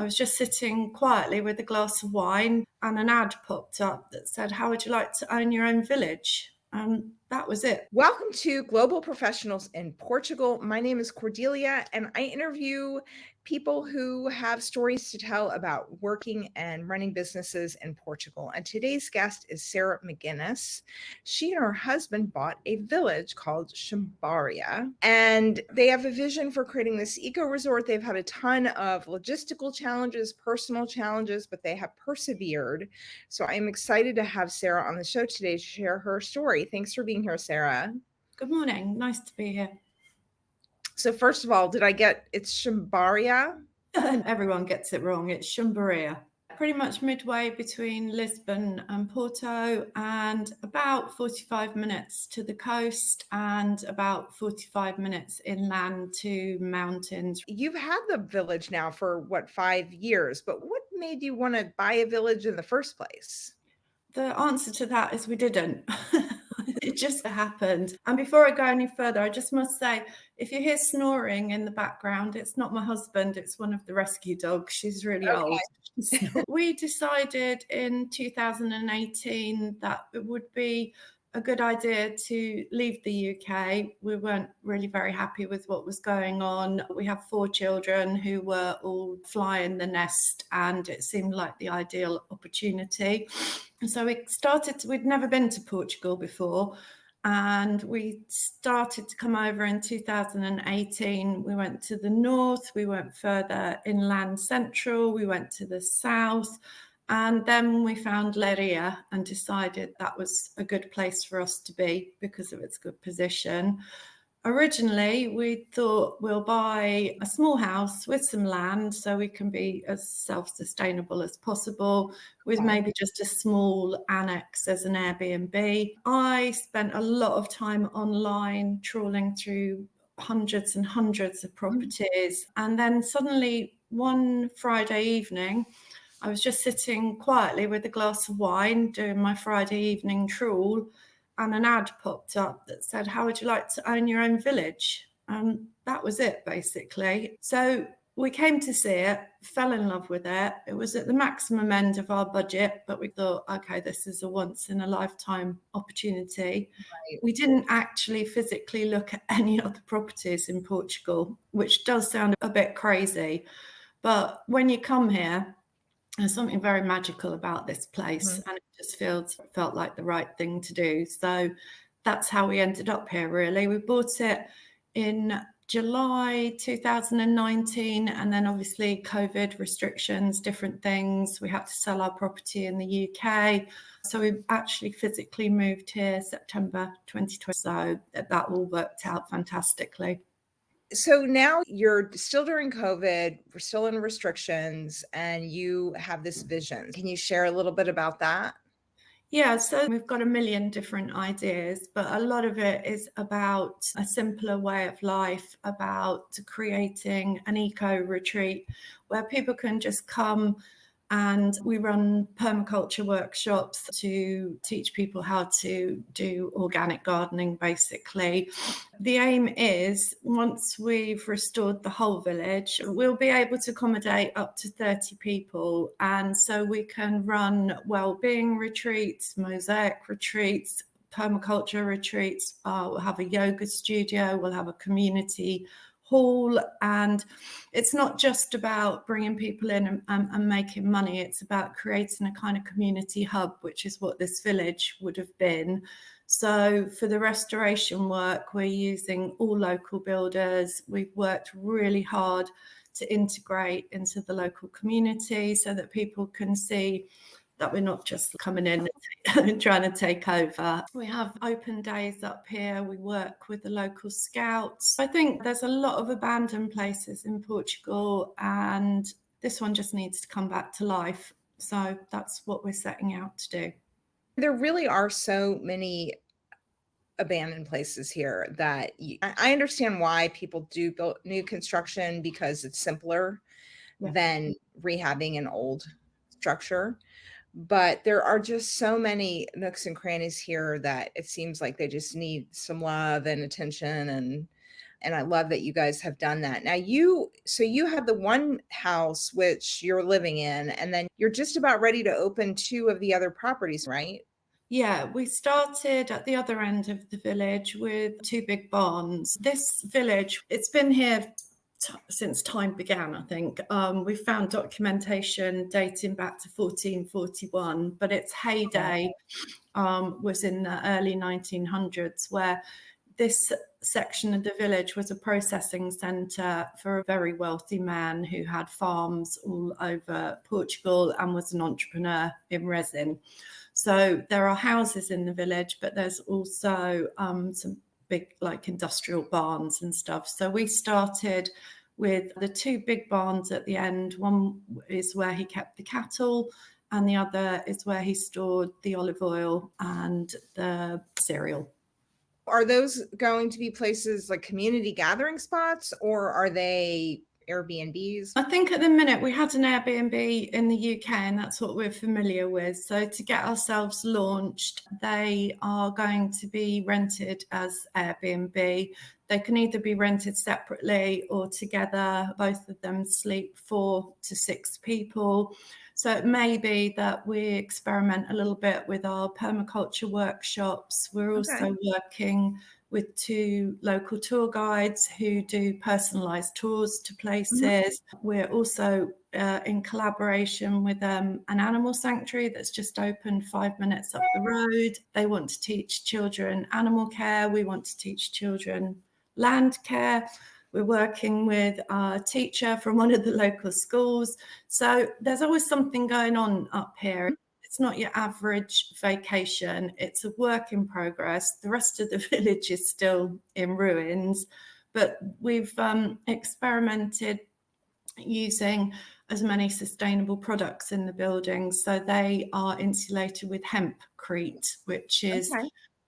I was just sitting quietly with a glass of wine and an ad popped up that said, "How would you like to own your own village?" And that was it. Welcome to Global Professionals in Portugal. My name is Cordelia, and I interview people who have stories to tell about working and running businesses in Portugal. And today's guest is Sarah McGuiness. She and her husband bought a village called Chumbaria, and they have a vision for creating this eco resort. They've had a ton of logistical challenges, personal challenges, but they have persevered. So I'm excited to have Sarah on the show today to share her story. Thanks for being here, Sarah. Good morning. Nice to be here. So first of all, did I get it's Chumbaria? Everyone gets it wrong. It's Chumbaria. Pretty much midway between Lisbon and Porto, and about 45 minutes to the coast and about 45 minutes inland to mountains. You've had the village now for 5 years, but what made you want to buy a village in the first place? The answer to that is we didn't. It just happened. And before I go any further, I just must say, if you hear snoring in the background, it's not my husband, it's one of the rescue dogs. She's really old. We decided in 2018 that it would be a good idea to leave the UK. We weren't really very happy with what was going on. We have 4 children who were all flying the nest, and it seemed like the ideal opportunity. And so we'd never been to Portugal before, and we started to come over in 2018. We went to the north, we went further inland central, we went to the south, and then we found Leiria and decided that was a good place for us to be because of its good position. Originally, we thought we'll buy a small house with some land so we can be as self-sustainable as possible, with maybe just a small annex as an Airbnb. I spent a lot of time online trawling through hundreds and hundreds of properties. And then suddenly one Friday evening, I was just sitting quietly with a glass of wine doing my Friday evening trawl, and an ad popped up that said, "How would you like to own your own village?" And that was it, basically. So we came to see it, fell in love with it. It was at the maximum end of our budget, but we thought, okay, this is a once in a lifetime opportunity. Right. We didn't actually physically look at any other properties in Portugal, which does sound a bit crazy. But when you come here, there's something very magical about this place, and it just felt like the right thing to do. So that's how we ended up here, really. We bought it in July 2019, and then obviously COVID restrictions, different things. We had to sell our property in the UK. So we actually physically moved here September 2020. So that all worked out fantastically. So now you're still during COVID, we're still in restrictions, and you have this vision. Can you share a little bit about that? Yeah, so we've got a million different ideas, but a lot of it is about a simpler way of life, about creating an eco retreat where people can just come, and we run permaculture workshops to teach people how to do organic gardening, basically. The aim is, once we've restored the whole village, we'll be able to accommodate up to 30 people. And so we can run well-being retreats, mosaic retreats, permaculture retreats. We'll have a yoga studio, we'll have a community hall, and it's not just about bringing people in and making money. It's about creating a kind of community hub, which is what this village would have been. So for the restoration work, we're using all local builders. We've worked really hard to integrate into the local community so that people can see that we're not just coming in and trying to take over. We have open days up here. We work with the local scouts. I think there's a lot of abandoned places in Portugal, and this one just needs to come back to life. So that's what we're setting out to do. There really are so many abandoned places here that I understand why people do build new construction because it's simpler than rehabbing an old structure. But there are just so many nooks and crannies here that it seems like they just need some love and attention. And I love that you guys have done that. Now you have the one house which you're living in, and then you're just about ready to open 2 of the other properties, right? Yeah, we started at the other end of the village with 2 big barns. This village, it's been here since time began, I think. We found documentation dating back to 1441, but its heyday was in the early 1900s, where this section of the village was a processing centre for a very wealthy man who had farms all over Portugal and was an entrepreneur in resin. So there are houses in the village, but there's also some big like industrial barns and stuff. So we started with the 2 big barns at the end. One is where he kept the cattle, and the other is where he stored the olive oil and the cereal. Are those going to be places like community gathering spots, or are they Airbnbs? I think at the minute we had an Airbnb in the UK, and that's what we're familiar with. So to get ourselves launched, they are going to be rented as Airbnb. They can either be rented separately or together. Both of them sleep 4 to 6 people. So it may be that we experiment a little bit with our permaculture workshops. We're also working with 2 local tour guides who do personalised tours to places. We're also in collaboration with an animal sanctuary that's just opened 5 minutes up the road. They want to teach children animal care. We want to teach children land care. We're working with a teacher from one of the local schools. So there's always something going on up here. It's not your average vacation. It's a work in progress. The rest of the village is still in ruins, but we've experimented using as many sustainable products in the buildings. So they are insulated with hempcrete, which is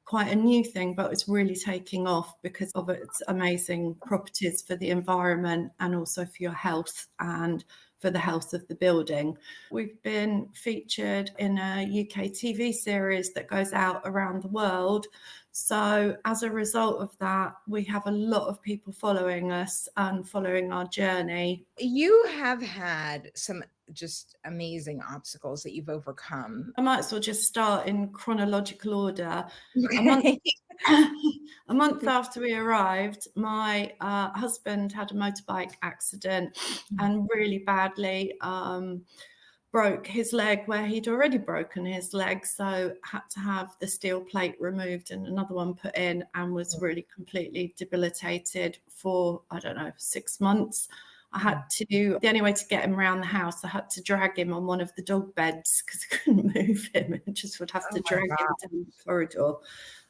quite a new thing, but it's really taking off because of its amazing properties for the environment and also for your health and for the health of the building. We've been featured in a UK TV series that goes out around the world. So as a result of that, we have a lot of people following us and following our journey. You have had some just amazing obstacles that you've overcome. I might as well just start in chronological order. Okay. A month after we arrived, my husband had a motorbike accident and really badly broke his leg where he'd already broken his leg. So had to have the steel plate removed and another one put in, and was really completely debilitated for, 6 months. The only way to get him around the house, I had to drag him on one of the dog beds because I couldn't move him and just would have to drag him down the corridor.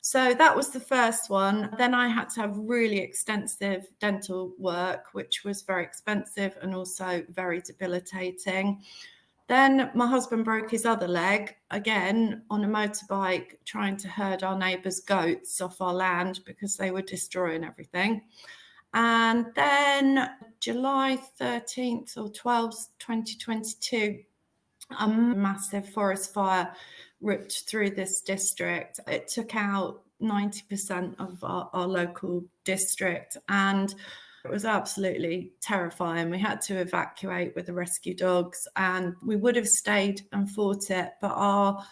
So that was the first one. Then I had to have really extensive dental work, which was very expensive and also very debilitating. Then my husband broke his other leg, again, on a motorbike, trying to herd our neighbours' goats off our land because they were destroying everything. And then July 13th or 12th, 2022, a massive forest fire ripped through this district. It took out 90% of our local district, and it was absolutely terrifying. We had to evacuate with the rescue dogs, and we would have stayed and fought it, but our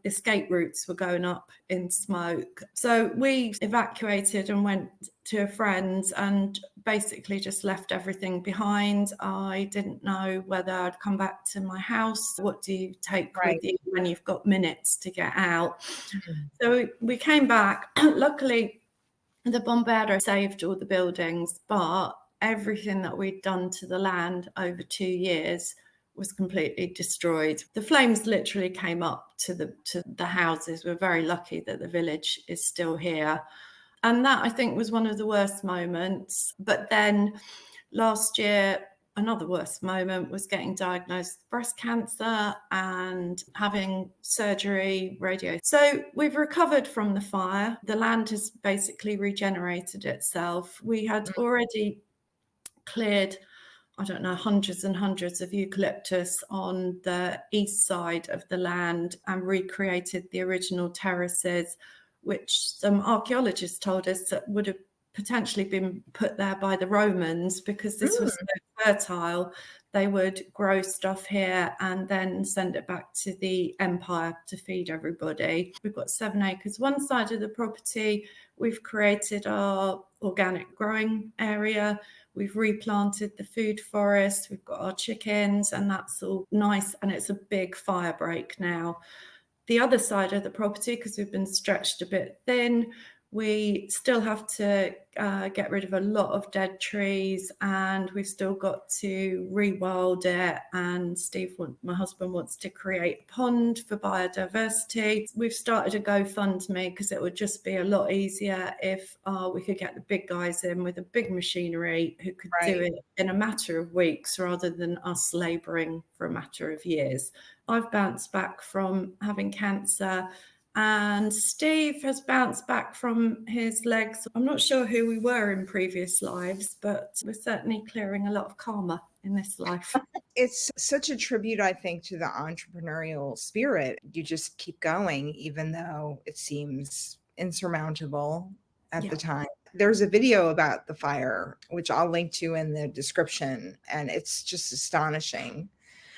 escape routes were going up in smoke. So we evacuated and went to a friend's and basically just left everything behind. I didn't know whether I'd come back to my house. What do you take with you when you've got minutes to get out? So we came back. Luckily, the bombardment saved all the buildings, but everything that we'd done to the land over 2 years was completely destroyed. The flames literally came up to the houses. We're very lucky that the village is still here. And that, I think, was one of the worst moments. But then last year, another worst moment was getting diagnosed with breast cancer and having surgery, radio. So we've recovered from the fire. The land has basically regenerated itself. We had already cleared, hundreds and hundreds of eucalyptus on the east side of the land and recreated the original terraces, which some archaeologists told us that would have potentially been put there by the Romans because this was Mm. so fertile. They would grow stuff here and then send it back to the empire to feed everybody. We've got 7 acres. One side of the property, we've created our organic growing area. We've replanted the food forest. We've got our chickens, and that's all nice. And it's a big fire break now. The other side of the property, because we've been stretched a bit thin, we still have to get rid of a lot of dead trees, and we've still got to rewild it. And my husband, wants to create a pond for biodiversity. We've started a GoFundMe because it would just be a lot easier if we could get the big guys in with a big machinery who could do it in a matter of weeks rather than us labouring for a matter of years. I've bounced back from having cancer, and Steve has bounced back from his legs. I'm not sure who we were in previous lives, but we're certainly clearing a lot of karma in this life. It's such a tribute, I think, to the entrepreneurial spirit. You just keep going, even though it seems insurmountable at the time. There's a video about the fire, which I'll link to in the description, and it's just astonishing.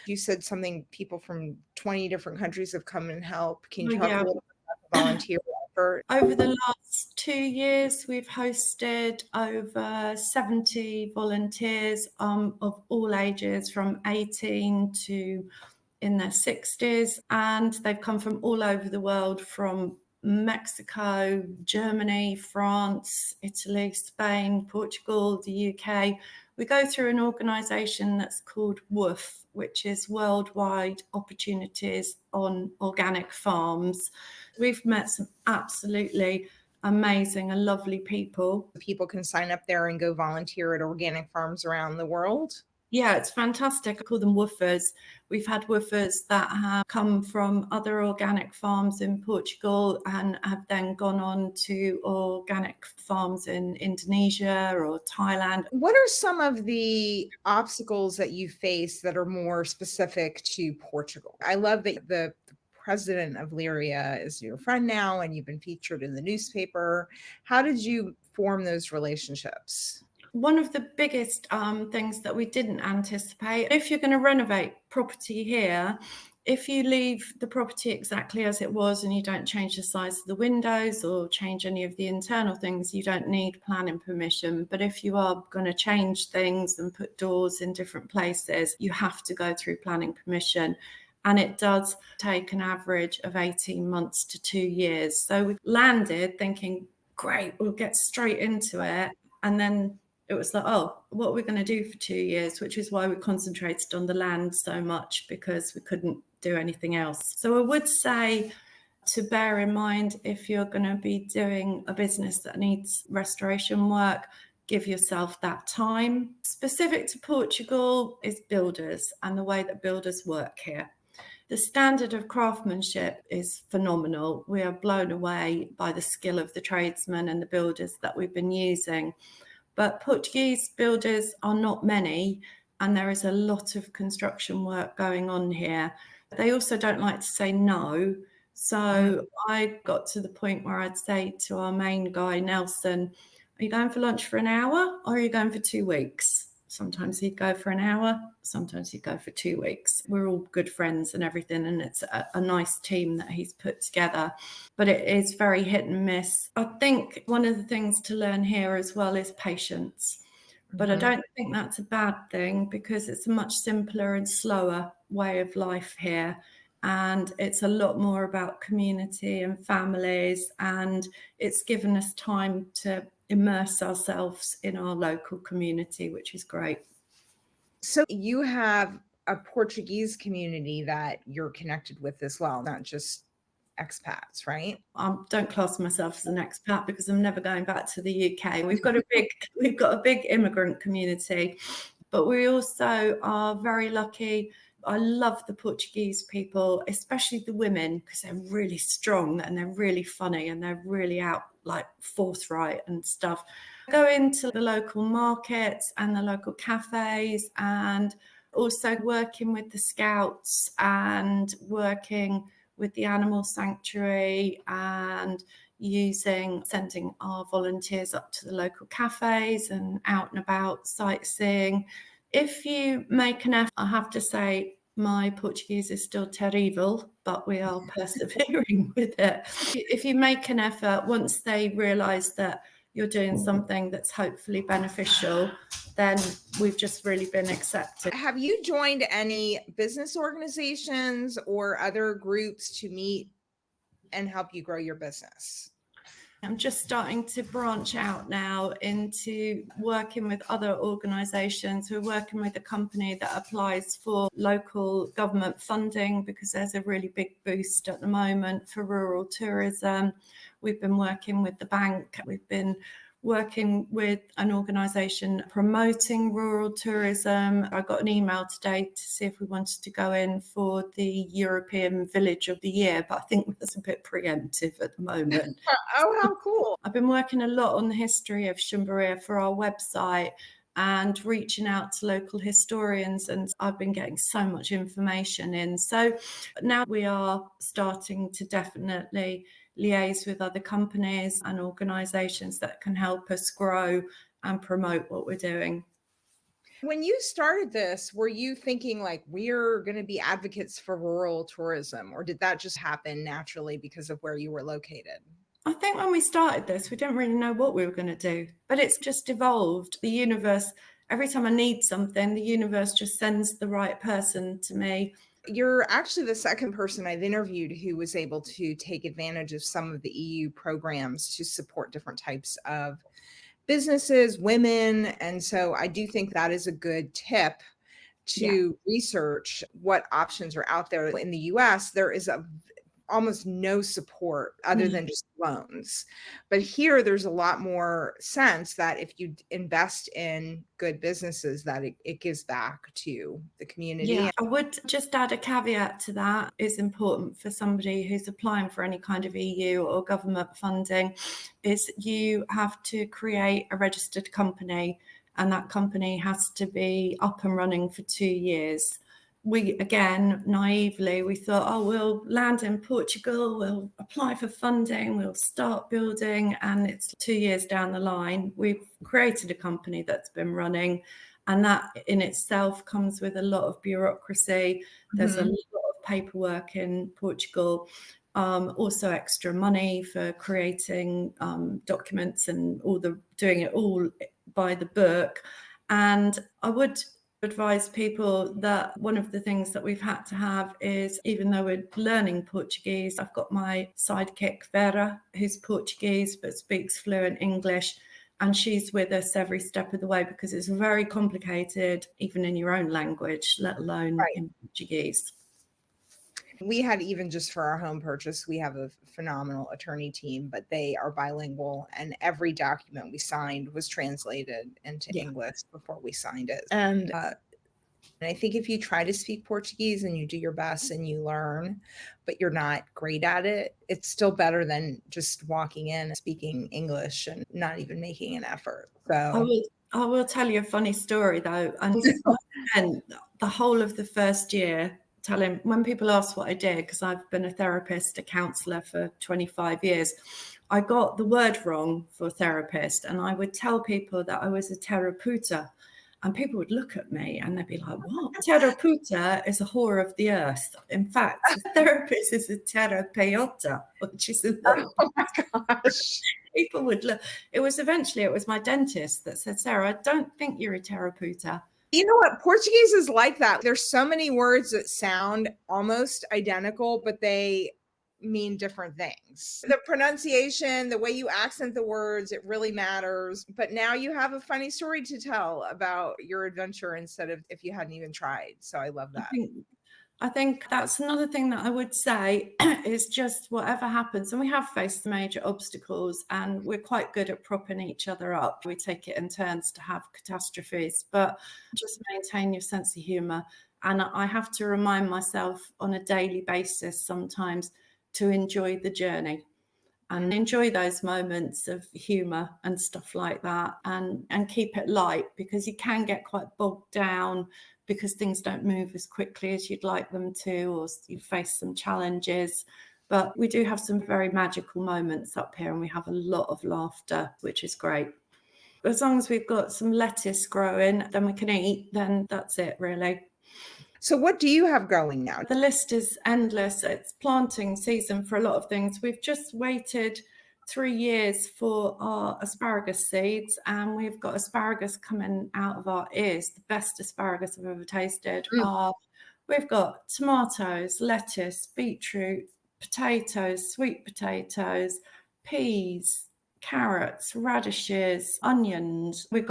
You said something, people from 20 different countries have come and helped. Can you talk a little bit about the volunteer effort? Over the last 2 years, we've hosted over 70 volunteers of all ages, from 18 to in their 60s. And they've come from all over the world, from Mexico, Germany, France, Italy, Spain, Portugal, the UK. We go through an organisation that's called WOOF, which is Worldwide Opportunities on Organic Farms. We've met some absolutely amazing and lovely people. People can sign up there and go volunteer at organic farms around the world. Yeah, it's fantastic. I call them woofers. We've had woofers that have come from other organic farms in Portugal and have then gone on to organic farms in Indonesia or Thailand. What are some of the obstacles that you face that are more specific to Portugal? I love that the president of Leiria is your friend now, and you've been featured in the newspaper. How did you form those relationships? One of the biggest things that we didn't anticipate, if you're going to renovate property here, if you leave the property exactly as it was and you don't change the size of the windows or change any of the internal things, you don't need planning permission. But if you are going to change things and put doors in different places, you have to go through planning permission. And it does take an average of 18 months to 2 years. So we landed thinking, great, we'll get straight into it. And then it was like, oh, what are we going to do for 2 years? Which is why we concentrated on the land so much, because we couldn't do anything else. So I would say to bear in mind, if you're going to be doing a business that needs restoration work, give yourself that time. Specific to Portugal is builders and the way that builders work here. The standard of craftsmanship is phenomenal. We are blown away by the skill of the tradesmen and the builders that we've been using. But Portuguese builders are not many, and there is a lot of construction work going on here. They also don't like to say no. So I got to the point where I'd say to our main guy, Nelson, are you going for lunch for an hour or are you going for 2 weeks? Sometimes he'd go for an hour, sometimes he'd go for 2 weeks. We're all good friends and everything, and it's a nice team that he's put together. But it is very hit and miss. I think one of the things to learn here as well is patience. But I don't think that's a bad thing, because it's a much simpler and slower way of life here. And it's a lot more about community and families, and it's given us time to immerse ourselves in our local community, which is great. So you have a Portuguese community that you're connected with as well, not just expats, right? I don't class myself as an expat because I'm never going back to the UK. We've got a big immigrant community, but we also are very lucky. I love the Portuguese people, especially the women, because they're really strong and they're really funny and they're really out, like, forthright and stuff. Go into the local markets and the local cafes, and also working with the scouts and working with the animal sanctuary, and sending our volunteers up to the local cafes and out and about sightseeing. If you make an effort, I have to say, my Portuguese is still terrible, but we are persevering with it. If you make an effort, once they realise that you're doing something that's hopefully beneficial, then we've just really been accepted. Have you joined any business organizations or other groups to meet and help you grow your business? I'm just starting to branch out now into working with other organisations. We're working with a company that applies for local government funding because there's a really big boost at the moment for rural tourism. We've been working with the bank. We've been working with an organisation promoting rural tourism. I got an email today to see if we wanted to go in for the European Village of the Year, but I think that's a bit preemptive at the moment. Oh, how cool. I've been working a lot on the history of Chumbaria for our website and reaching out to local historians, and I've been getting so much information in. So now we are starting to definitely liaise with other companies and organisations that can help us grow and promote what we're doing. When you started this, were you thinking like we're going to be advocates for rural tourism, or did that just happen naturally because of where you were located? I think when we started this, we didn't really know what we were going to do, but it's just evolved. The universe, every time I need something, the universe just sends the right person to me. You're actually the second person I've interviewed who was able to take advantage of some of the EU programs to support different types of businesses, women. And so I do think that is a good tip to research what options are out there. In the US, there is almost no support other than just loans. But here there's a lot more sense that if you invest in good businesses, that it gives back to the community. Yeah, I would just add a caveat to that. It's important for somebody who's applying for any kind of EU or government funding is you have to create a registered company, and that company has to be up and running for 2 years. We, again, naively, we thought, oh, we'll land in Portugal, we'll apply for funding, we'll start building, and it's 2 years down the line. We've created a company that's been running, and that in itself comes with a lot of bureaucracy. There's a lot of paperwork in Portugal, also extra money for creating documents and doing it all by the book. And I would advise people that one of the things that we've had to have is, even though we're learning Portuguese, I've got my sidekick Vera, who's Portuguese but speaks fluent English, and she's with us every step of the way because it's very complicated, even in your own language, let alone in Portuguese. We had, even just for our home purchase, we have a phenomenal attorney team, but they are bilingual, and every document we signed was translated into English before we signed it. And I think if you try to speak Portuguese and you do your best and you learn, but you're not great at it, it's still better than just walking in and speaking English and not even making an effort. So I will tell you a funny story though. And I spent the whole of the first year telling, when people ask what I did, because I've been a therapist, a counsellor for 25 years, I got the word wrong for therapist, and I would tell people that I was a terapeuta, and people would look at me and they'd be like, what? Terapeuta is a whore of the earth. In fact, a therapist is a terapeuta, which is a oh my gosh. People would look. It was my dentist that said, Sarah, I don't think you're a terapeuta. You know what? Portuguese is like that. There's so many words that sound almost identical, but they mean different things. The pronunciation, the way you accent the words, it really matters. But now you have a funny story to tell about your adventure instead of if you hadn't even tried. So I love that. I think that's another thing that I would say is just whatever happens, and we have faced major obstacles and we're quite good at propping each other up. We take it in turns to have catastrophes, but just maintain your sense of humour. And I have to remind myself on a daily basis sometimes to enjoy the journey and enjoy those moments of humour and stuff like that, and keep it light, because you can get quite bogged down because things don't move as quickly as you'd like them to, or you face some challenges. but we do have some very magical moments up here, and we have a lot of laughter, which is great. As long as we've got some lettuce growing, then we can eat, then that's it really. So what do you have growing now? The list is endless. It's planting season for a lot of things. We've just waited 3 years for our asparagus seeds, and we've got asparagus coming out of our ears, the best asparagus I've ever tasted. We've got tomatoes, lettuce, beetroot, potatoes, sweet potatoes, peas, carrots, radishes, onions. We've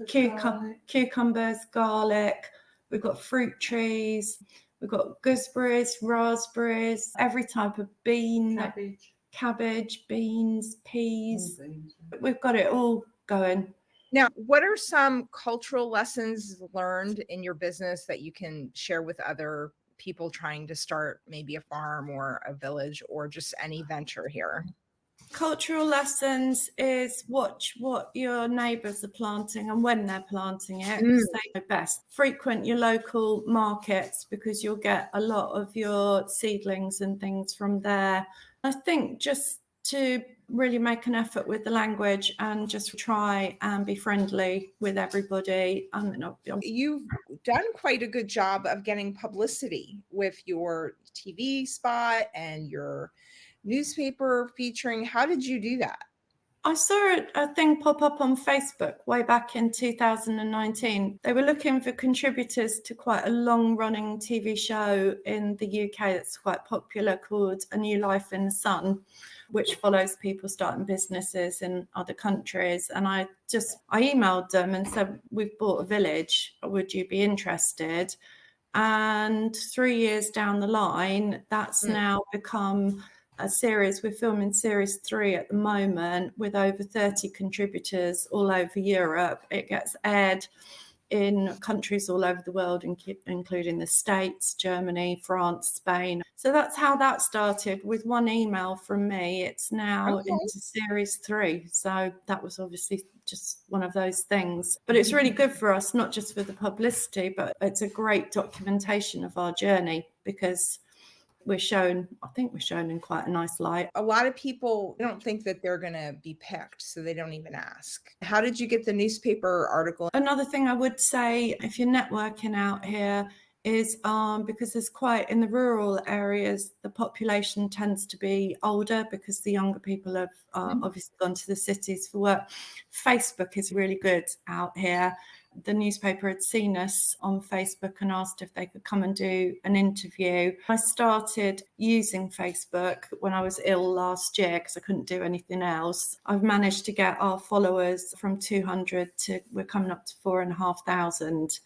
cucumbers, garlic. We've got fruit trees. We've got gooseberries, raspberries, every type of bean, cabbage, beans, peas. We've got it all going. Now, what are some cultural lessons learned in your business that you can share with other people trying to start maybe a farm or a village or just any venture here? Cultural lessons is watch what your neighbours are planting and when they're planting it, because they know best. Frequent your local markets because you'll get a lot of your seedlings and things from there. I think just to really make an effort with the language and just try and be friendly with everybody. You've done quite a good job of getting publicity with your TV spot and your newspaper featuring. How did you do that? I saw a thing pop up on Facebook way back in 2019. They were looking for contributors to quite a long-running TV show in the UK that's quite popular called A New Life in the Sun, which follows people starting businesses in other countries. And I emailed them and said, we've bought a village. Would you be interested? And 3 years down the line, that's now become a series. We're filming series 3 at the moment with over 30 contributors all over Europe. It gets aired in countries all over the world, including the States, Germany, France, Spain. So that's how that started, with one email from me. It's now into series 3. So that was obviously just one of those things. But it's really good for us, not just for the publicity, but it's a great documentation of our journey, because I think we're shown in quite a nice light. A lot of people don't think that they're going to be picked, so they don't even ask. How did you get the newspaper article? Another thing I would say, if you're networking out here, is because there's quite, in the rural areas, the population tends to be older because the younger people have obviously gone to the cities for work. Facebook is really good out here. The newspaper had seen us on Facebook and asked if they could come and do an interview. I started using Facebook when I was ill last year because I couldn't do anything else. I've managed to get our followers from 200 to, we're coming up to 4,500.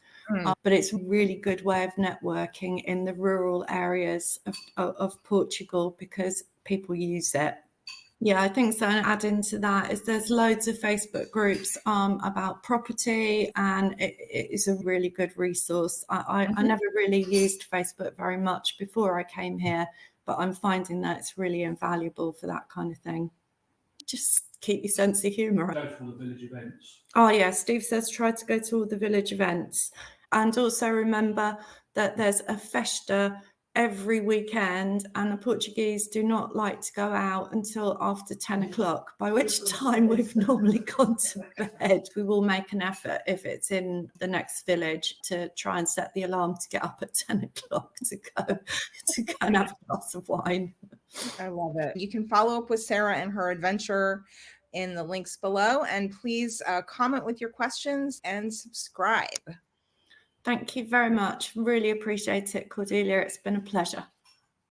But it's a really good way of networking in the rural areas of Portugal because people use it. Yeah, I think so. And adding to that is there's loads of Facebook groups about property, and it is a really good resource. I never really used Facebook very much before I came here, but I'm finding that it's really invaluable for that kind of thing. Just keep your sense of humour. Go to all the village events. Oh yeah, Steve says try to go to all the village events. And also remember that there's a festa every weekend, and the Portuguese do not like to go out until after 10 o'clock, by which time we've normally gone to bed. We will make an effort, if it's in the next village, to try and set the alarm to get up at 10 o'clock to go and have a glass of wine. I love it. You can follow up with Sarah and her adventure in the links below, and please comment with your questions and subscribe. Thank you very much. Really appreciate it, Cordelia. It's been a pleasure.